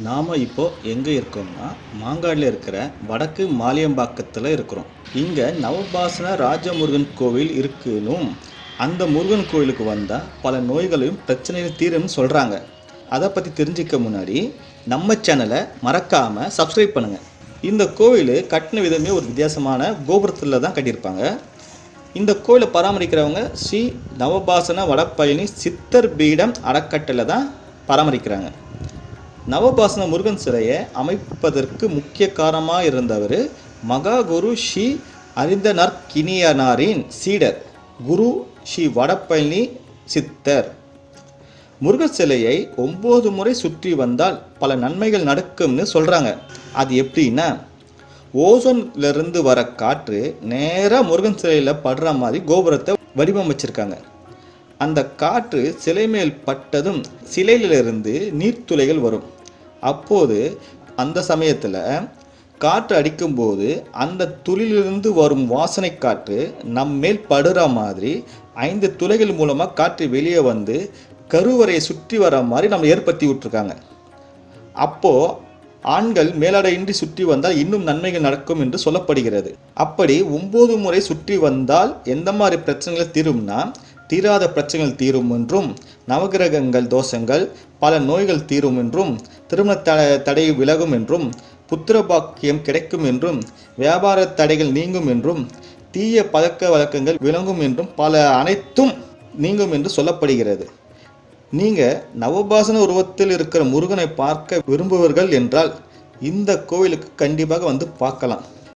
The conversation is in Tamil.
நாம் இப்போ எங்கே இருக்கோம்னா மாங்காடில் இருக்கிற வடக்கு மாலியம்பாக்கத்தில் இருக்கிறோம். இங்கே நவபாசன ராஜமுருகன் கோவில் இருக்குன்னும் அந்த முருகன் கோவிலுக்கு வந்தால் பல நோய்களையும் பிரச்சனையும் தீரும்னு சொல்கிறாங்க. அதை பற்றி தெரிஞ்சிக்க முன்னாடி நம்ம சேனலை மறக்காமல் சப்ஸ்கிரைப் பண்ணுங்கள். இந்த கோவில் கட்டின விதமே ஒரு வித்தியாசமான கோபுரத்தில் தான் கட்டியிருப்பாங்க. இந்த கோவிலை பராமரிக்கிறவங்க ஸ்ரீ நவபாசன வடபழனி சித்தர் பீடம் அறக்கட்டளை தான் பராமரிக்கிறாங்க. நவபாசன முருகன் சிலையை அமைப்பதற்கு முக்கிய காரணமாக இருந்தவர் மகாகுரு ஸ்ரீ அரிந்தனர்கினியனாரின் சீடர் குரு ஸ்ரீ வடபழனி சித்தர். முருகன் சிலையை 9 முறை சுற்றி வந்தால் பல நன்மைகள் நடக்கும்னு சொல்கிறாங்க. அது எப்படின்னா, ஓசோன்லேருந்து வர காற்று நேராக முருகன் சிலையில் படுற மாதிரி கோபுரத்தை வடிவமைச்சிருக்காங்க. அந்த காற்று சிலை மேல் பட்டதும் சிலையிலிருந்து நீர்த்துளைகள் வரும். அப்போது அந்த சமயத்தில் காற்று அடிக்கும்போது அந்த துளியிலிருந்து வரும் வாசனை காற்று நம்மேல் படுற மாதிரி 5 துளைகள் மூலமாக காற்று வெளியே வந்து கருவறையை சுற்றி வர மாதிரி நம்ம ஏற்படுத்தி விட்டுருக்காங்க. அப்போது ஆண்கள் மேலாடையின்றி சுற்றி வந்தால் இன்னும் நன்மைகள் நடக்கும் என்று சொல்லப்படுகிறது. அப்படி 9 முறை சுற்றி வந்தால் எந்த மாதிரி பிரச்சனைகள் தீரும்னா, தீராத பிரச்சனைகள் தீரும் என்றும், நவகிரகங்கள் தோஷங்கள் பல நோய்கள் தீரும் என்றும், திருமண தடை விலகும் என்றும், புத்திர பாக்கியம் கிடைக்கும் என்றும், வியாபார தடைகள் நீங்கும் என்றும், தீய பழக்க வழக்கங்கள் விளங்கும் என்றும் பல அனைத்தும் நீங்கும் என்று சொல்லப்படுகிறது. நீங்கள் நவபாசன உருவத்தில் இருக்கிற முருகனை பார்க்க விரும்புவர்கள் என்றால் இந்த கோவிலுக்கு கண்டிப்பாக வந்து பார்க்கலாம்.